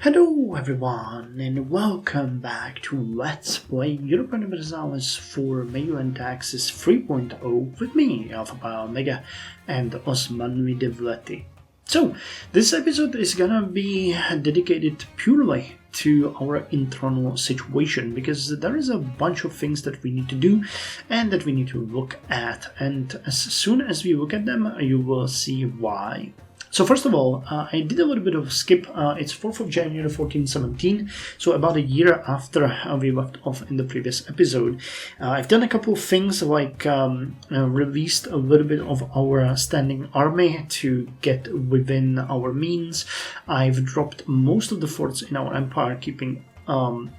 Hello everyone and welcome back to Let's Play Europa Universalis for MEIOU and Taxes 3.0 with me, Alpha Omega, and Osman Devlet-i. So, this episode is gonna be dedicated purely to our internal situation because there is a bunch of things that we need to do and that we need to look at, and as soon as we look at them you will see why. So first of all, I did a little bit of skip. It's 4th of January 1417, so about a year after we left off in the previous episode. I've done a couple of things like released a little bit of our standing army to get within our means. I've dropped most of the forts in our empire, keeping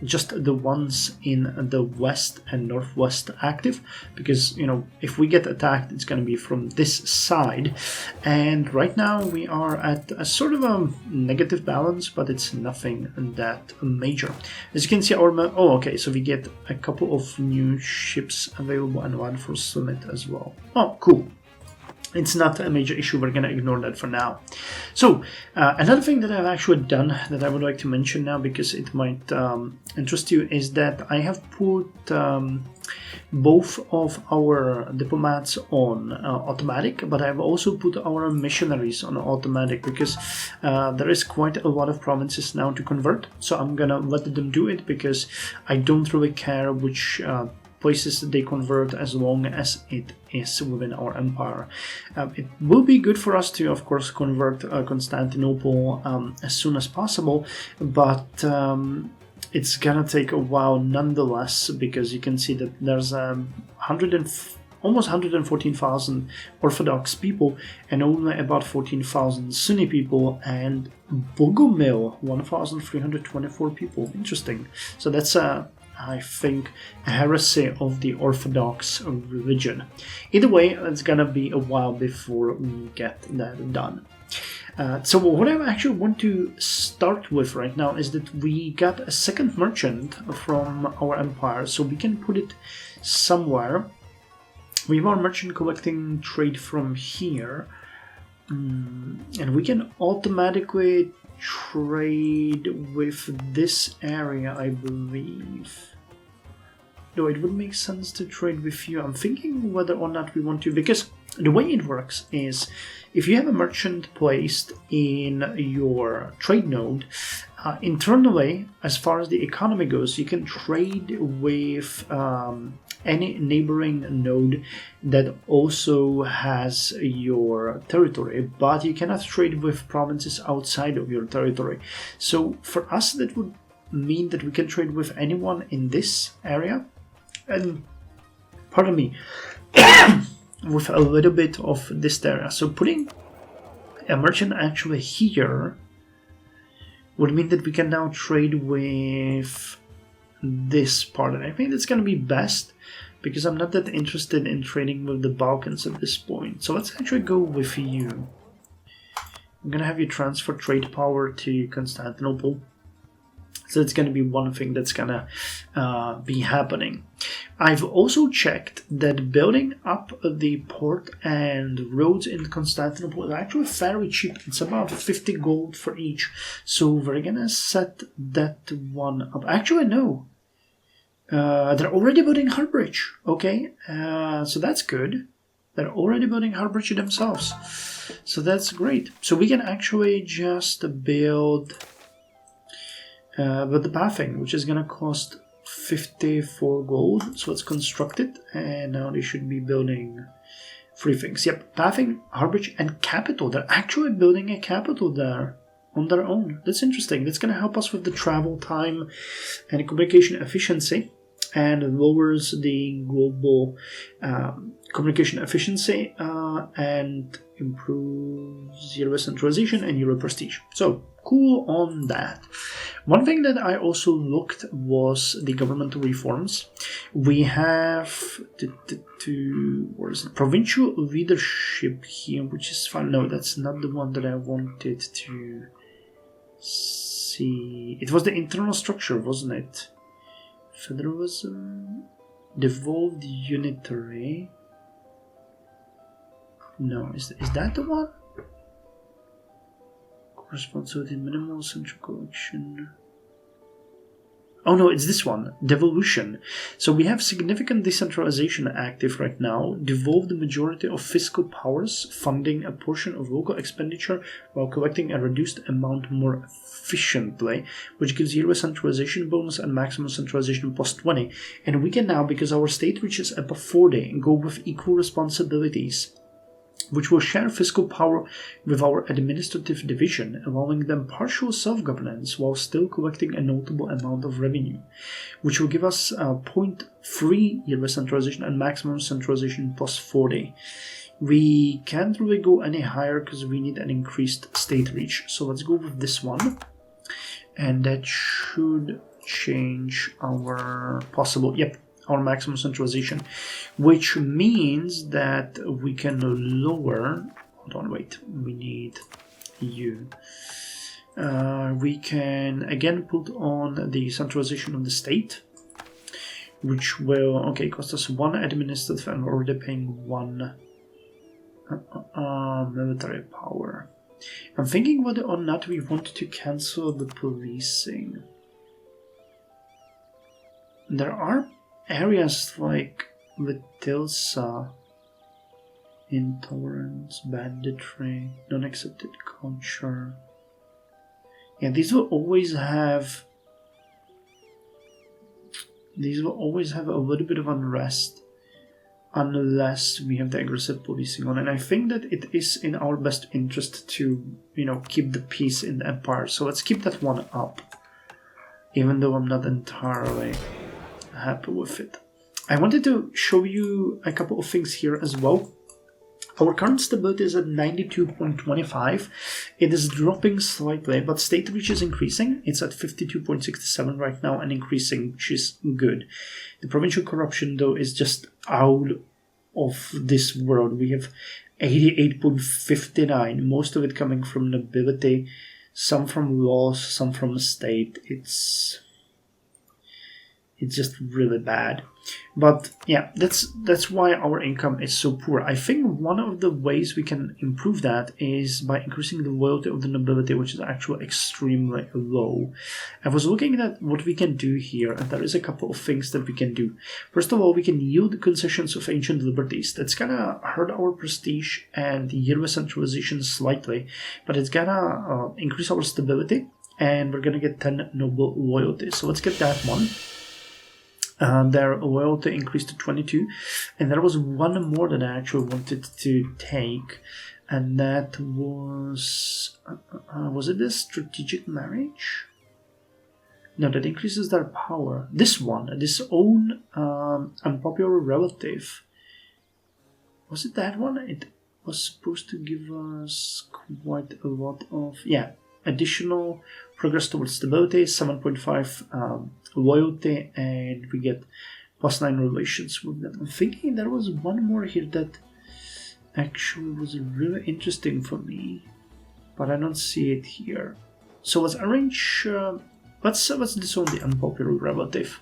just the ones in the west and northwest active, because if we get attacked it's going to be from this side, and right now we are at a sort of a negative balance, but it's nothing that major. As you can see, so we get a couple of new ships available and one for Summit as well. Oh, cool. It's not a major issue, we're going to ignore that for now. So, another thing that I've actually done that I would like to mention now, because it might interest you, is that I have put both of our diplomats on automatic, but I've also put our missionaries on automatic, because there is quite a lot of provinces now to convert, so I'm going to let them do it, because I don't really care which places they convert as long as it is within our empire. It will be good for us to, of course, convert Constantinople as soon as possible, but it's gonna take a while nonetheless, because you can see that there's almost 114,000 Orthodox people and only about 14,000 Sunni people, and Bogomil 1,324 people. Interesting. So that's I think a heresy of the Orthodox religion. Either way, it's gonna be a while before we get that done. So what I actually want to start with right now is that we got a second merchant from our empire, so we can put it somewhere. We have our merchant collecting trade from here, and we can automatically trade with this area, I believe. Though it would make sense to trade with you. I'm thinking whether or not we want to, because the way it works is if you have a merchant placed in your trade node, internally, as far as the economy goes, you can trade with any neighboring node that also has your territory, but you cannot trade with provinces outside of your territory. So for us, that would mean that we can trade with anyone in this area, and pardon me, with a little bit of this area. So putting a merchant actually here would mean that we can now trade with this part, and I think that's going to be best, because I'm not that interested in trading with the Balkans at this point. So let's actually go with you. I'm going to have you transfer trade power to Constantinople. So it's going to be one thing that's going to be happening. I've also checked that building up the port and roads in Constantinople is actually fairly cheap. It's about 50 gold for each. So we're going to set that one up. Actually, no. They're already building Harbridge. Okay, so that's good. They're already building Harbridge themselves. So that's great. So we can actually just build the pathing, which is going to cost 54 gold. So let's construct it, and now they should be building 3 things. Yep, pathing, Harbridge, and capital. They're actually building a capital there on their own. That's interesting. That's going to help us with the travel time and communication efficiency, and lowers the global communication efficiency and improves Euro centralization and Euro prestige. So cool on that. One thing that I also looked was the governmental reforms. We have provincial leadership here, which is fine. No, that's not the one that I wanted to see. It was the internal structure, wasn't it? Federalism, devolved unitary. No, is that the one? responsibility, minimal central collection. Oh no, it's this one, devolution. So we have significant decentralization active right now, devolve the majority of fiscal powers, funding a portion of local expenditure while collecting a reduced amount more efficiently, which gives yearly centralization bonus and maximum centralization plus 20. And we can now, because our state reaches above 40, go with equal responsibilities, which will share fiscal power with our administrative division, allowing them partial self-governance while still collecting a notable amount of revenue, which will give us 0.3 yearly centralization and maximum centralization plus 40. We can't really go any higher because we need an increased state reach, so let's go with this one, and that should change our possible, our maximum centralization, which means that we can lower, hold on, wait, we need you. We can again put on the centralization of the state, which will, cost us 1 administrative, and we're already paying 1 military power. I'm thinking whether or not we want to cancel the policing. There are areas like Vitilsa, intolerance, banditry, non-accepted culture. Yeah, these will always have a little bit of unrest unless we have the aggressive policing on. And I think that it is in our best interest to, keep the peace in the empire. So let's keep that one up, even though I'm not entirely happy with it. I wanted to show you a couple of things here as well. Our current stability is at 92.25. It is dropping slightly, but state reach is increasing. It's at 52.67 right now and increasing, which is good. The provincial corruption, though, is just out of this world. We have 88.59, most of it coming from nobility, some from laws, some from the state. It's just really bad. But yeah, that's why our income is so poor. I think one of the ways we can improve that is by increasing the loyalty of the nobility, which is actually extremely low. I was looking at what we can do here, and there is a couple of things that we can do. First of all, we can yield concessions of ancient liberties. That's gonna hurt our prestige and yearly centralization slightly, but it's gonna increase our stability, and we're gonna get 10 noble loyalty. So let's get that one. Their loyalty increased to 22, and there was one more that I actually wanted to take, and that was it this strategic marriage? No, that increases their power. This one, this own unpopular relative. Was it that one? It was supposed to give us quite a lot of, additional progress towards stability, 7.5 loyalty, and we get +9 relations with them. I'm thinking there was one more here that actually was really interesting for me, but I don't see it here. So let's arrange, let's disown the unpopular relative.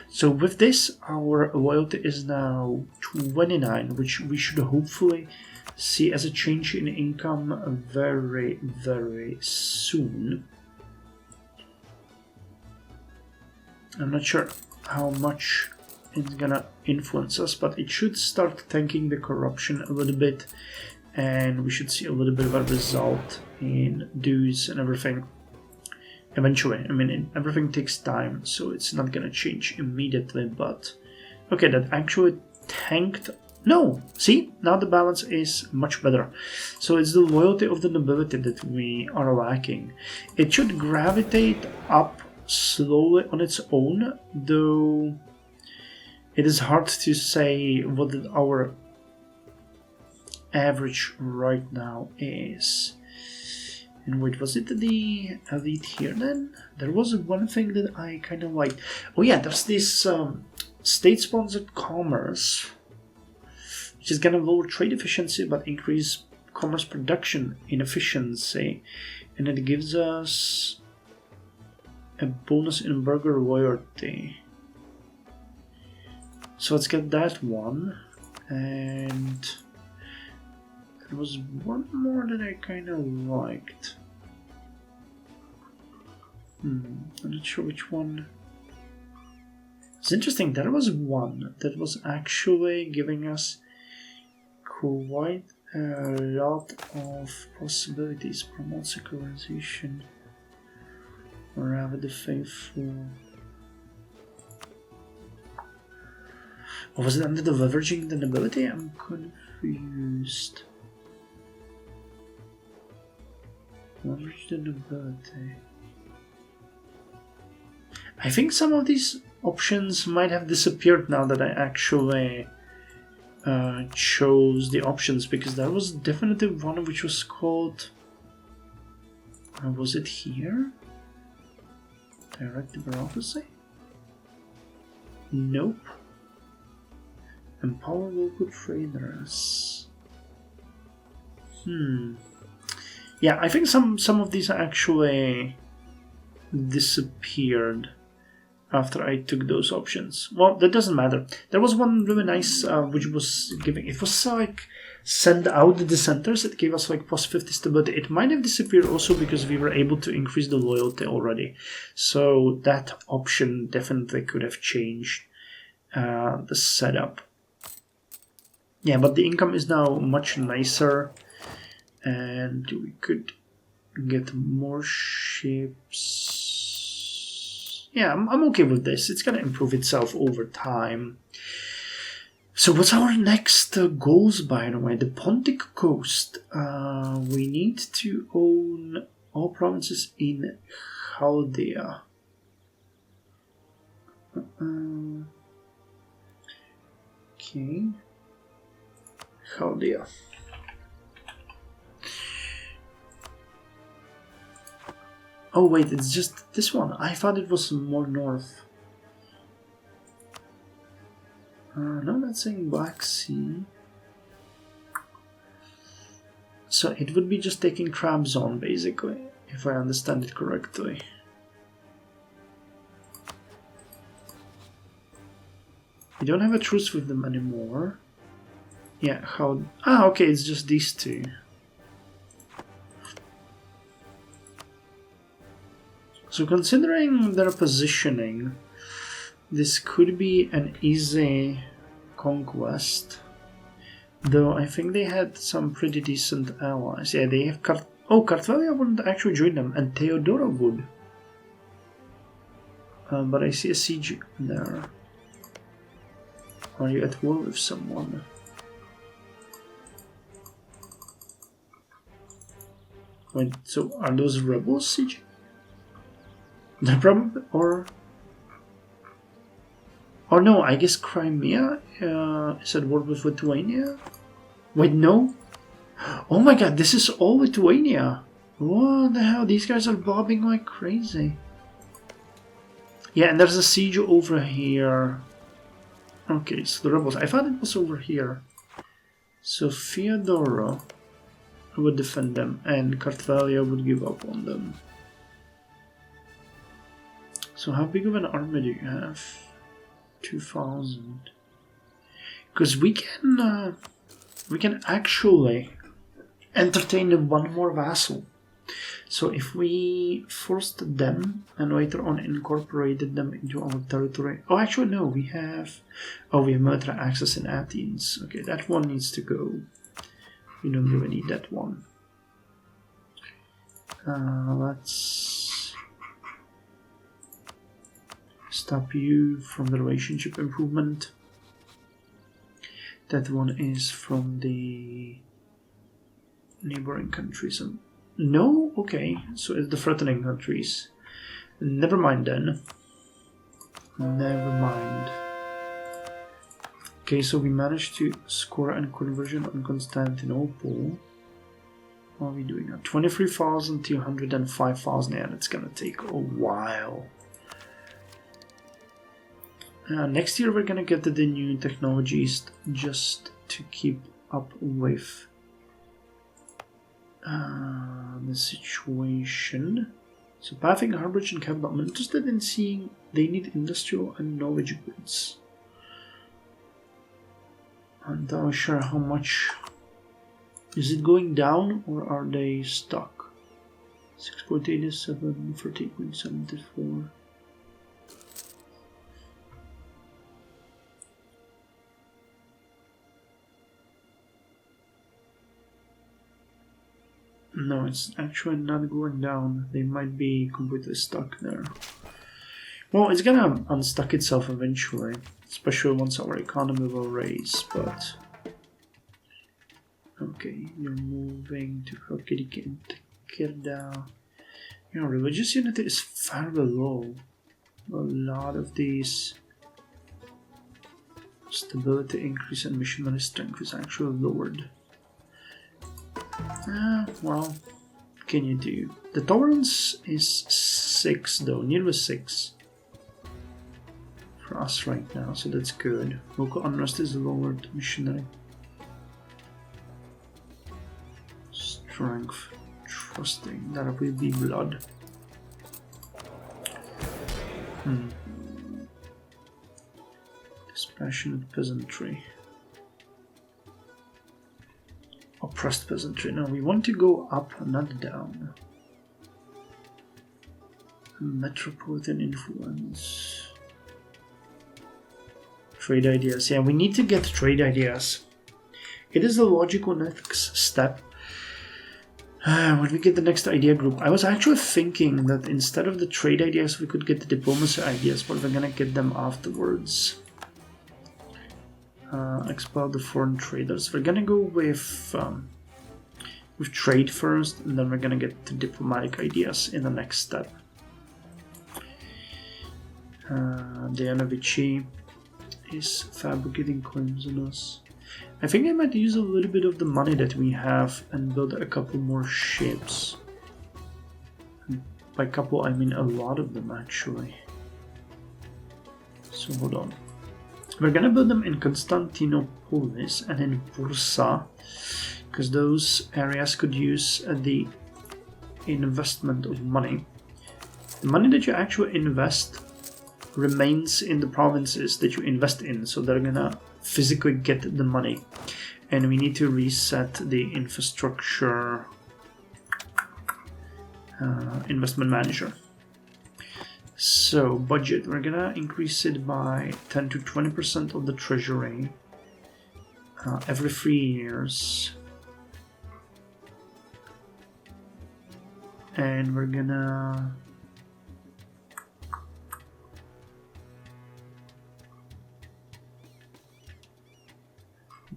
So with this, our loyalty is now 29, which we should hopefully see as a change in income very, very soon. I'm not sure how much it's gonna influence us, but it should start tanking the corruption a little bit, and we should see a little bit of a result in dues and everything eventually. I mean, everything takes time, so it's not gonna change immediately, but okay, that actually tanked. No, see, now the balance is much better. So it's the loyalty of the nobility that we are lacking. It should gravitate up slowly on its own, though it is hard to say what our average right now is. And wait, was it the elite here then? There was one thing that I kind of liked. Oh yeah, there's this state-sponsored commerce, which is going to lower trade efficiency but increase commerce production inefficiency, and it gives us a bonus in burger loyalty. So let's get that one. And there was one more that I kind of liked. I'm not sure which one. It's interesting, there was one that was actually giving us quite a lot of possibilities. Promote secularization. Rather the faithful. Or was it under the leveraging the nobility? I'm confused. Leverage the nobility. I think some of these options might have disappeared now that I actually chose the options, because there was definitely one which was called. Was it here? Direct bureaucracy? Nope. Empower local traders. Yeah, I think some of these actually disappeared after I took those options. Well, that doesn't matter. There was one really nice which was giving. It was like send out the dissenters. It gave us like plus 50 stability. It might have disappeared also because we were able to increase the loyalty already. So that option definitely could have changed the setup. Yeah, but the income is now much nicer, and we could get more ships. Yeah, I'm okay with this. It's gonna improve itself over time. So what's our next goals, by the way? The Pontic Coast. We need to own all provinces in Chaldea. Okay. Chaldea. Oh wait, it's just this one. I thought it was more north. No, that's saying Black Sea. So it would be just taking Crab Zone, basically, if I understand it correctly. We don't have a truce with them anymore. Yeah, how... Ah, okay, it's just these two. So considering their positioning, this could be an easy conquest. Though I think they had some pretty decent allies. Yeah, they have... Carthalia wouldn't actually join them, and Theodora would. But I see a siege there. Are you at war with someone? Wait, so are those rebels sieging? They're probably... Or no, I guess Crimea is at war with Lithuania? Wait, no? Oh my god, this is all Lithuania! What the hell, these guys are bobbing like crazy. Yeah, and there's a siege over here. Okay, so the rebels. I thought it was over here. So Theodora would defend them, and Carthalia would give up on them. So how big of an army do you have? 2,000. Because we can actually entertain one more vassal. So if we forced them and later on incorporated them into our territory... Oh, actually no, we have military access in Athens. Okay, that one needs to go. We don't really need that one. Let's stop you from the relationship improvement. That one is from the neighboring countries. No? Okay, so it's the threatening countries. Never mind then. Never mind. Okay, so we managed to score a conversion on Constantinople. What are we doing now? 23,000 to 105,000, and it's gonna take a while. Next year we're gonna get the new technologies just to keep up with the situation. So pathing, harborage and capital. I'm interested in seeing they need industrial and knowledge goods. I'm not sure how much. Is it going down or are they stuck? 6.87, 13.74. No, it's actually not going down. They might be completely stuck there. Well, it's gonna unstuck itself eventually, especially once our economy will raise, but... Okay, you're moving to Hokkaido and Kirda. Your religious unity is fairly low. A lot of these stability increase and missionary strength is actually lowered. Well, what can you do? The tolerance is 6 though, nearly 6 for us right now, so that's good. Local unrest is lowered, missionary strength, trusting, that will be blood. Dispassionate peasantry. Oppressed peasantry. No, we want to go up, not down. Metropolitan influence. Trade ideas. Yeah, we need to get trade ideas. It is the logical next step. When we get the next idea group, I was actually thinking that instead of the trade ideas, we could get the diplomacy ideas, but we're gonna get them afterwards. Expel the foreign traders. We're gonna go with trade first, and then we're gonna get the diplomatic ideas in the next step. Diana Vici is fabricating claims on us. I think I might use a little bit of the money that we have and build a couple more ships. And by couple, I mean a lot of them actually. So hold on. We're gonna build them in Constantinopolis and in Bursa, because those areas could use the investment of money. The money that you actually invest remains in the provinces that you invest in, so they're gonna physically get the money. And we need to reset the infrastructure investment manager. So budget, we're gonna increase it by 10 to 20% of the treasury every 3 years. And we're gonna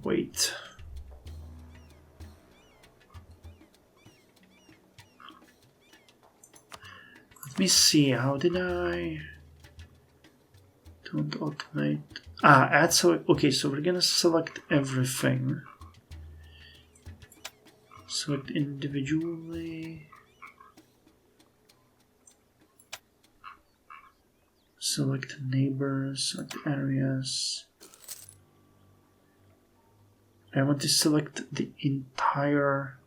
wait. Let me see, how did I... Don't automate... add select... Okay, so we're gonna select everything. Select individually. Select neighbors, select areas. I want to select the entire...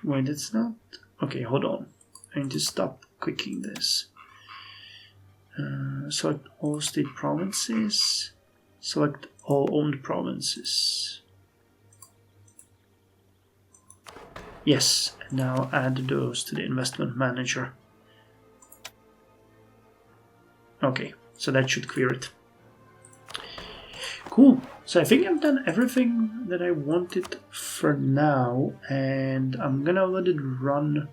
Wait, it's not... Okay, hold on. I need to stop clicking this. Select all state provinces. Select all owned provinces. Yes, and now add those to the investment manager. Okay, so that should clear it. Cool. So I think I've done everything that I wanted for now, and I'm gonna let it run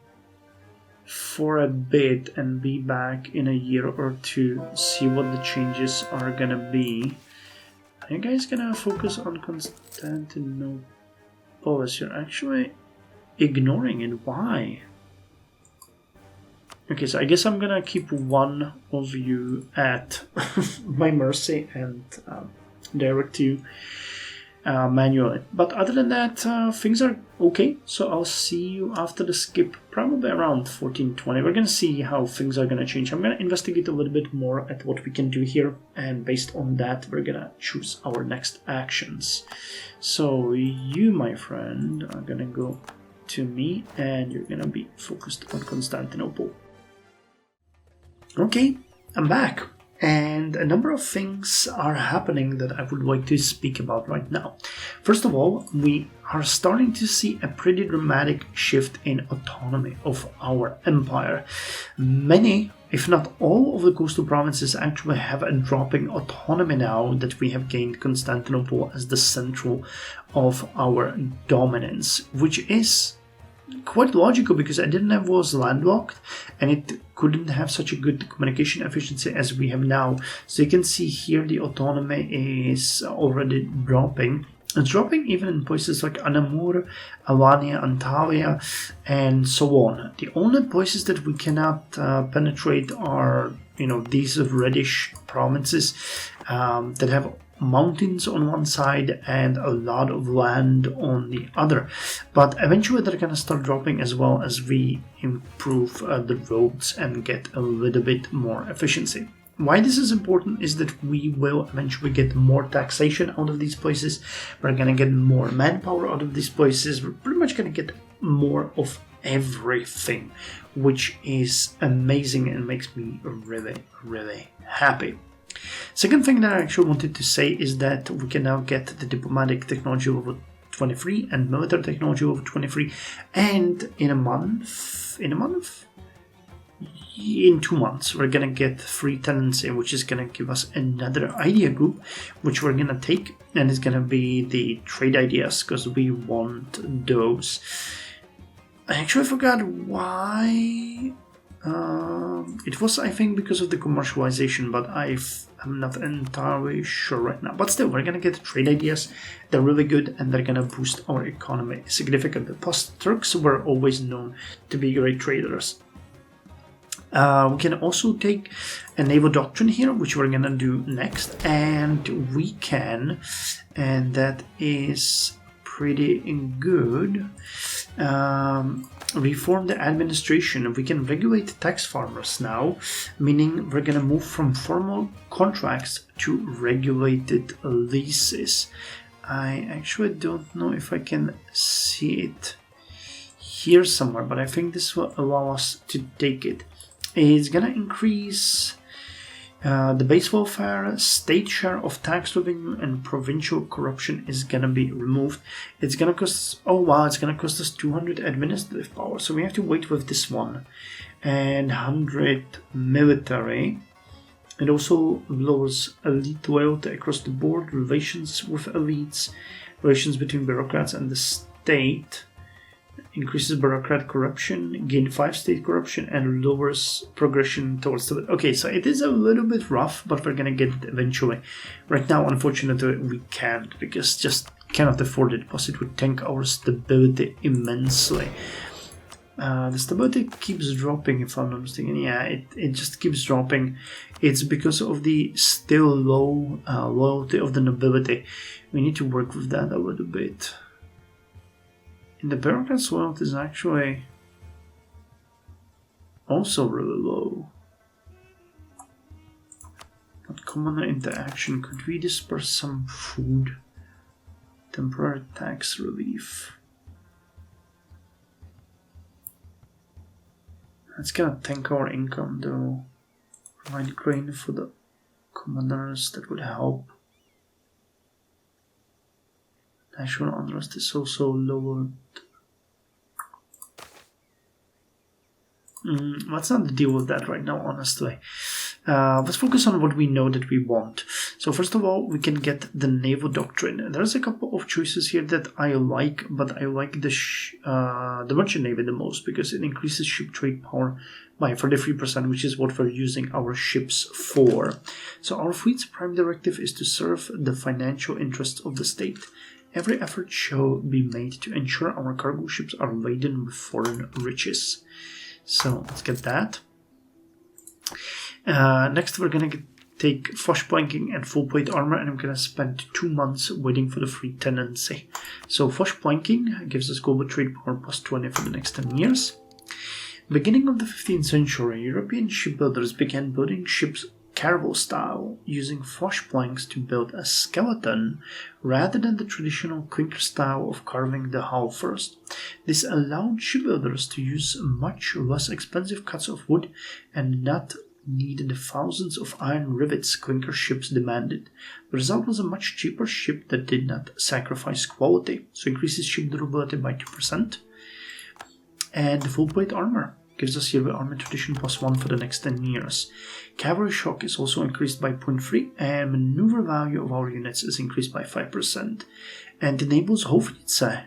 for a bit and be back in a year or two, see what the changes are gonna be. Are you guys gonna focus on Constantinople? You're actually ignoring it. Why? Okay, so I guess I'm gonna keep one of you at my mercy and direct you manually. But other than that, things are okay. So I'll see you after the skip, probably around 1420. We're gonna see how things are gonna change. I'm gonna investigate a little bit more at what we can do here, and based on that, we're gonna choose our next actions. So you, my friend, are gonna go to me, and you're gonna be focused on Constantinople. Okay, I'm back. And a number of things are happening that I would like to speak about right now. First of all, we are starting to see a pretty dramatic shift in autonomy of our empire. Many, if not all, of the coastal provinces actually have a dropping autonomy now that we have gained Constantinople as the central of our dominance, which is quite logical because Edirne was landlocked and it couldn't have such a good communication efficiency as we have now. So you can see here the autonomy is already dropping. It's dropping even in places like Anamur, Alania, Antalya, and so on. The only places that we cannot penetrate are, these reddish provinces that have mountains on one side and a lot of land on the other. But eventually they're going to start dropping as well as we improve the roads and get a little bit more efficiency. Why this is important is that we will eventually get more taxation out of these places. We're going to get more manpower out of these places. We're pretty much going to get more of everything, which is amazing and makes me really, really happy. Second thing that I actually wanted to say is that we can now get the diplomatic technology level 23 and military technology level 23, and in 2 months we're gonna get free tenancy, which is gonna give us another idea group, which we're gonna take, and it's gonna be the trade ideas because we want those. I actually forgot why. It was, I think, because of the commercialization, but I'm not entirely sure right now. But still, we're gonna get trade ideas. They're really good, and they're gonna boost our economy significantly. Plus, Turks were always known to be great traders. We can also take a naval doctrine here, which we're gonna do next, and we can, and that is pretty good. Reform the administration. We can regulate tax farmers now, meaning we're gonna move from formal contracts to regulated leases. I actually don't know if I can see it here somewhere, but I think this will allow us to take it. It's gonna increase the base welfare, state share of tax revenue, and provincial corruption is gonna be removed. It's gonna cost, it's gonna cost us 200 administrative power, so we have to wait with this one. And 100 military. It also lowers elite loyalty across the board, relations with elites, relations between bureaucrats and the state. Increases bureaucrat corruption, gain 5 state corruption, and lowers progression towards the... Okay, so it is a little bit rough, but we're gonna get it eventually. Right now, unfortunately, we can't, because just cannot afford it, plus it would tank our stability immensely. The stability keeps dropping, if I'm not mistaken. Yeah, it just keeps dropping. It's because of the still low loyalty of the nobility. We need to work with that a little bit. And the bureaucrat's loyalty is actually also really low. But commoner interaction. Could we disperse some food? Temporary tax relief. That's gonna tank our income though. Provide grain for the commoners, that would help. National unrest is also lowered. Let's not deal with that right now, honestly. Let's focus on what we know that we want. So first of all, we can get the naval doctrine. There's a couple of choices here that I like, but I like the merchant navy the most because it increases ship trade power by 43%, which is what we're using our ships for. So our fleet's prime directive is to serve the financial interests of the state. Every effort shall be made to ensure our cargo ships are laden with foreign riches. So let's get that. Next we're gonna take flush planking and full plate armor, and I'm gonna spend 2 months waiting for the free tenancy. So flush planking gives us global trade power plus 20 for the next 10 years. Beginning of the 15th century, European shipbuilders began building ships caravel style, using flush planks to build a skeleton rather than the traditional clinker style of carving the hull first. This allowed shipbuilders to use much less expensive cuts of wood and not needed thousands of iron rivets clinker ships demanded. The result was a much cheaper ship that did not sacrifice quality, so increases ship durability by 2%. And the full plate armor gives us here the armor tradition +1 for the next 10 years. Cavalry shock is also increased by 0.3, and maneuver value of our units is increased by 5%. And enables Hochfliegerei.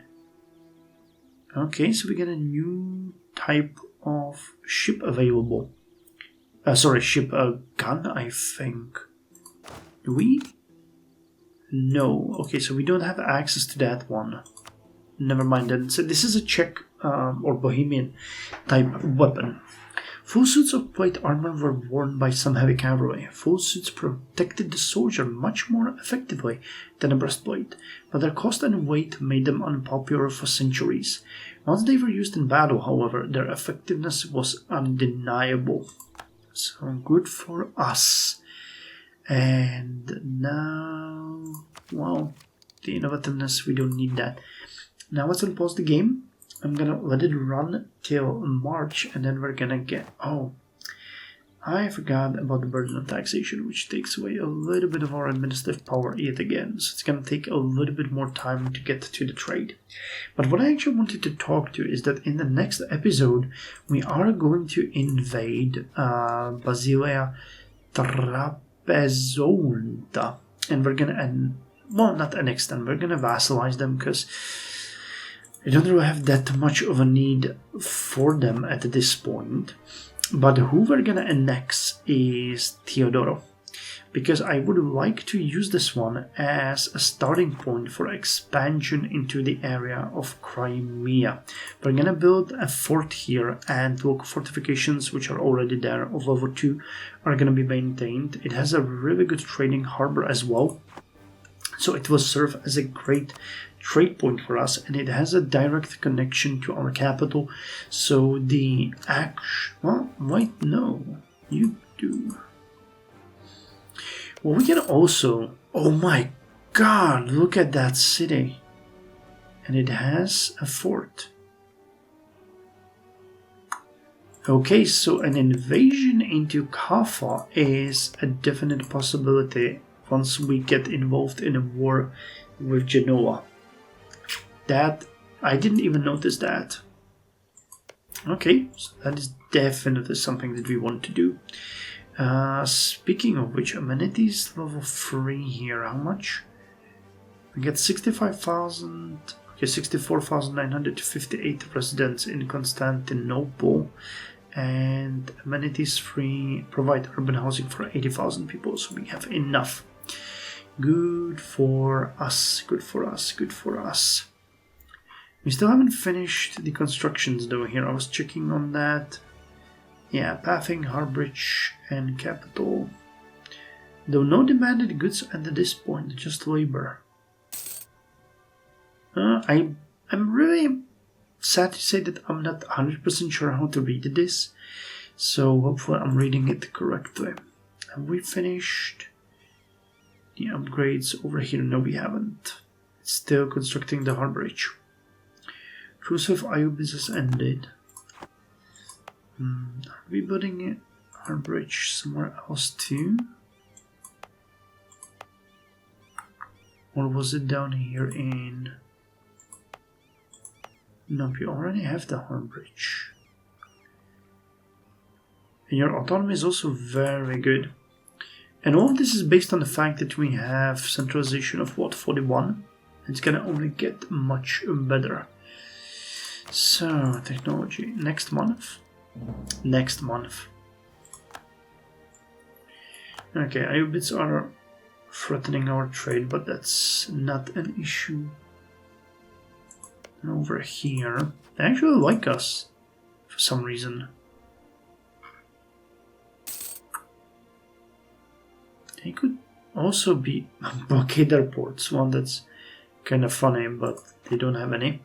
Okay, so we get a new type of ship available. Gun, I think. Do we? No. Okay, so we don't have access to that one. Never mind then. So this is a Czech or Bohemian type weapon. Full suits of plate armor were worn by some heavy cavalry. Full suits protected the soldier much more effectively than a breastplate, but their cost and weight made them unpopular for centuries. Once they were used in battle, however, their effectiveness was undeniable. So good for us. And now, well, the innovativeness, we don't need that. Now let's unpause the game. I'm gonna let it run till March, and then we're gonna get... Oh, I forgot about the burden of taxation, which takes away a little bit of our administrative power yet again. So it's gonna take a little bit more time to get to the trade. But what I actually wanted to talk to is that in the next episode, we are going to invade Basilia Trapezonta. And we're gonna... well, not annex them, we're gonna vassalize them, because I don't really have that much of a need for them at this point. But who we're gonna annex is Teodoro, because I would like to use this one as a starting point for expansion into the area of Crimea. We're gonna build a fort here, and local fortifications which are already there of level 2 are gonna be maintained. It has a really good trading harbor as well, so it will serve as a great trade point for us, and it has a direct connection to our capital. So the well, wait, no, you do. Well, we can also... oh my god, look at that city. And it has a fort. Okay, so an invasion into Kaffa is a definite possibility once we get involved in a war with Genoa. That, I didn't even notice that. Okay, so that is definitely something that we want to do. Speaking of which, amenities level 3 here, how much? We get 65,000, okay, 64,958 residents in Constantinople, and amenities 3 provide urban housing for 80,000 people, so we have enough. Good for us, good for us, good for us. We still haven't finished the constructions though here. I was checking on that. Yeah, pathing, harbridge, and capital. Though no demanded goods at this point, just labor. I'm really sad to say that I'm not 100% sure how to read this. So hopefully I'm reading it correctly. Have we finished the upgrades over here? No, we haven't. It's still constructing the harbridge. Truce with Ayubis has ended. Are we building our bridge somewhere else too? Or was it down here in... Nope, you already have the hard bridge. And your autonomy is also very good. And all of this is based on the fact that we have centralization of what, 41? It's gonna only get much better. So, technology, next month. Next month. Okay, Ayubids are threatening our trade, but that's not an issue. And over here, they actually like us for some reason. They could also be blockade their ports, one that's kind of funny, but they don't have any.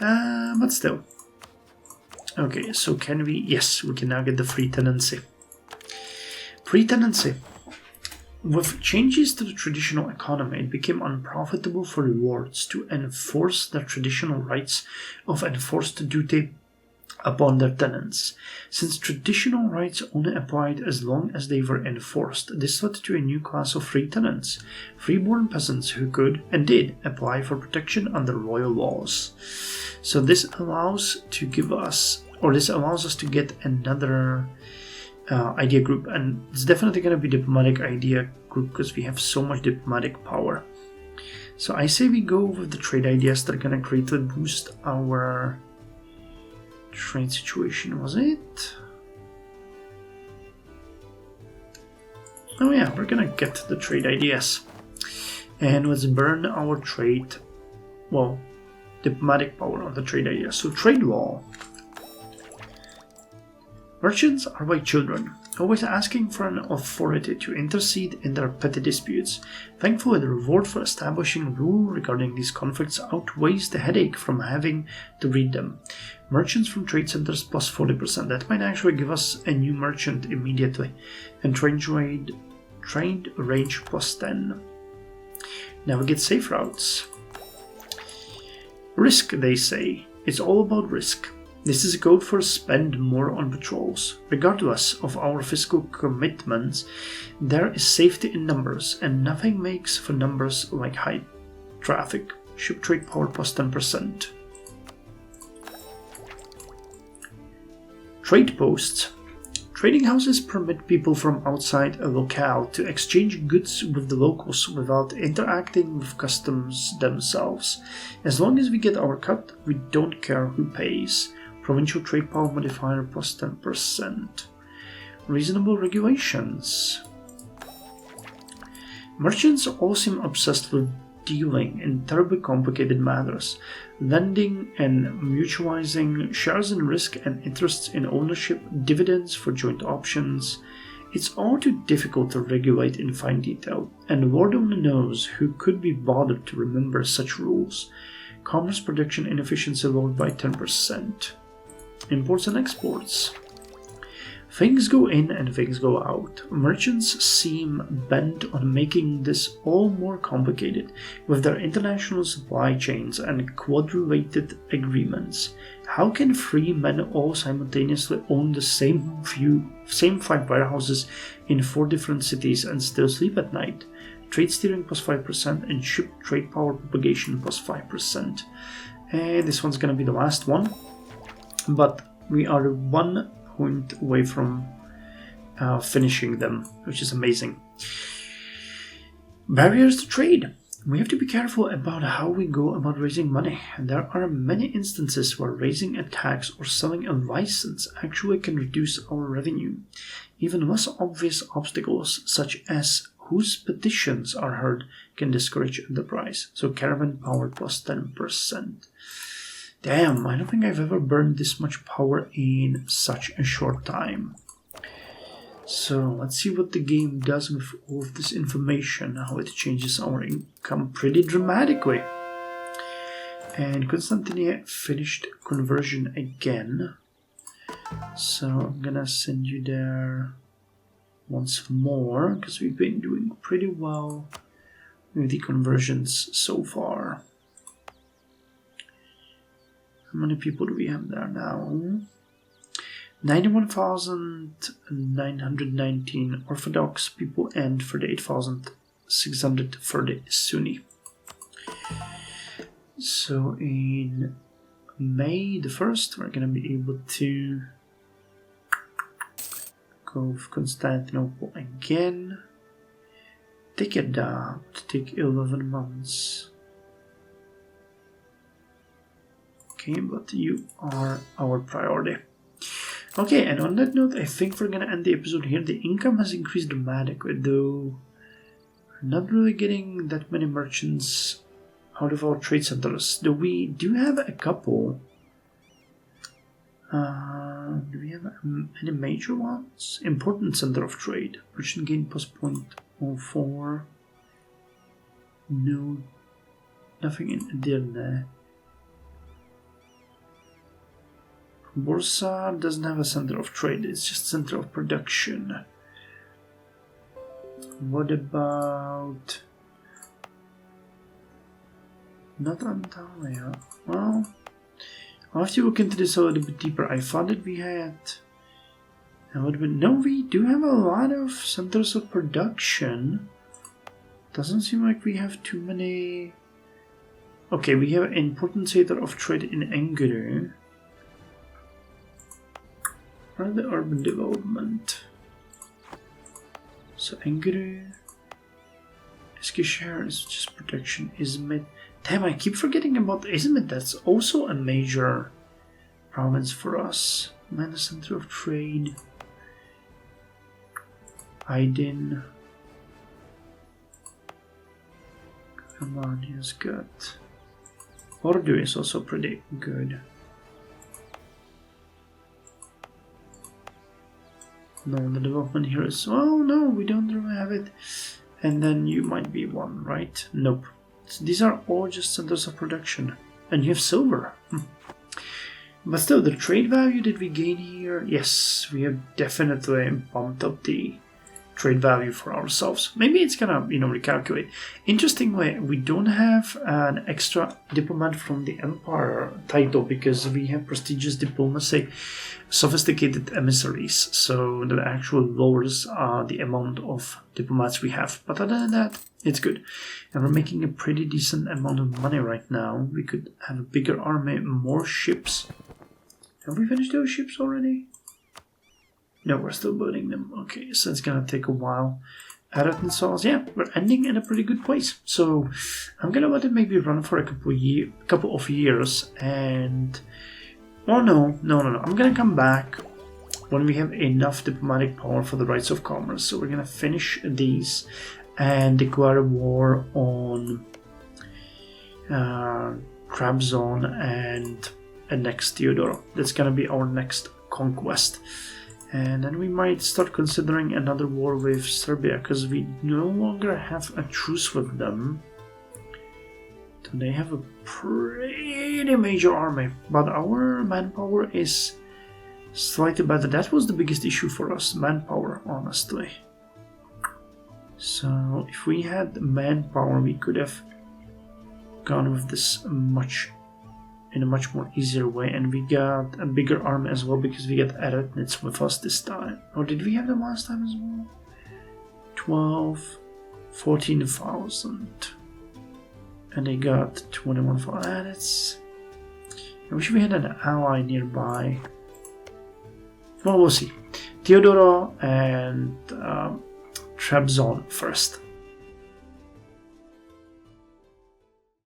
But still. Okay, so can we... Yes, we can now get the free tenancy. Free tenancy. With changes to the traditional economy, it became unprofitable for rewards to enforce their traditional rights of enforced duty upon their tenants. Since traditional rights only applied as long as they were enforced, this led to a new class of free tenants, freeborn peasants who could, and did, apply for protection under royal laws. So this allows us to get another idea group, and it's definitely going to be diplomatic idea group because we have so much diplomatic power. So I say we go with the trade ideas that are going to greatly boost our trade situation, was it? Oh yeah, we're gonna get the trade ideas. And let's burn our trade, well, diplomatic power on the trade ideas. So trade law. Merchants are like children, always asking for an authority to intercede in their petty disputes. Thankfully, the reward for establishing rule regarding these conflicts outweighs the headache from having to read them. Merchants from trade centers plus 40%. That might actually give us a new merchant immediately. And trade range plus 10. Now we get safe routes. Risk, they say. It's all about risk. This is a code for spend more on patrols. Regardless of our fiscal commitments, there is safety in numbers, and nothing makes for numbers like high traffic. Ship trade power plus 10%. Trade posts. Trading houses permit people from outside a locale to exchange goods with the locals without interacting with customs themselves. As long as we get our cut, we don't care who pays. Provincial trade power modifier plus 10%. Reasonable regulations. Merchants all seem obsessed with dealing in terribly complicated matters. Lending and mutualizing, shares in risk and interests in ownership, dividends for joint options. It's all too difficult to regulate in fine detail, and Lord only knows who could be bothered to remember such rules. Commerce production inefficiency lowered by 10%. Imports and exports. Things go in and things go out. Merchants seem bent on making this all more complicated with their international supply chains and quadrilated agreements. How can free men all simultaneously own the same 5 warehouses in 4 different cities and still sleep at night? Trade steering plus 5% and ship trade power propagation plus 5%. And this one's gonna be the last one. But we are 1 point away from finishing them, which is amazing. Barriers to trade. We have to be careful about how we go about raising money. There are many instances where raising a tax or selling a license actually can reduce our revenue. Even less obvious obstacles, such as whose petitions are heard, can discourage enterprise. So caravan power plus 10%. Damn, I don't think I've ever burned this much power in such a short time. So let's see what the game does with all of this information, how it changes our income pretty dramatically. And Constantine finished conversion again. So I'm gonna send you there once more, because we've been doing pretty well with the conversions so far. How many people do we have there now? 91,919 Orthodox people and 38,630 Sunni. So in May the 1st, we're going to be able to go with Constantinople again. Take it down to take 11 months. Okay, but you are our priority. Okay, and on that note, I think we're gonna end the episode here. The income has increased dramatically, though we're not really getting that many merchants out of our trade centers. Though we do have a couple. Do we have any major ones? Important center of trade. Merchant gain plus 0.04. No, nothing in Edirne. Bursa doesn't have a center of trade, it's just center of production. What about... not Antalya? Well, I'll have to look into this a little bit deeper. I thought that we had a little bit. No, we do have a lot of centers of production. Doesn't seem like we have too many. Okay, we have an important center of trade in Enguru. Or the urban development. So Enguru, Eskişehir is just protection. Izmit. Damn, I keep forgetting about Izmit. That's also a major province for us. Man, the center of trade. Aydin. Come on, he's good. Ordu is also pretty good. No, the development here is... Oh no, we don't really have it. And then you might be one, right? Nope. So these are all just centers of production. And you have silver. But still, the trade value that we gain here... Yes, we have definitely bumped up the trade value for ourselves. Maybe it's gonna, recalculate. Interestingly, we don't have an extra diplomat from the Empire title because we have prestigious diplomacy, sophisticated emissaries, so that actually lowers the amount of diplomats we have. But other than that, it's good. And we're making a pretty decent amount of money right now. We could have a bigger army, more ships. Have we finished those ships already? No, we're still building them. Okay, so it's gonna take a while. Added cells, yeah, we're ending in a pretty good place. So I'm gonna let it maybe run for a couple of years, and oh no, I'm gonna come back when we have enough diplomatic power for the rights of commerce. So we're gonna finish these and declare a war on Trabzon and annex Theodora. That's gonna be our next conquest. And then we might start considering another war with Serbia, because we no longer have a truce with them. So they have a pretty major army, but our manpower is slightly better. That was the biggest issue for us, manpower, honestly. So if we had manpower, we could have gone with this in a much more easier way, and we got a bigger army as well because we got Eretnitz with us this time. Or did we have them last time as well? 14,000. And they got 21,000. I wish we had an ally nearby. Well, we'll see. Theodora and Trabzon first.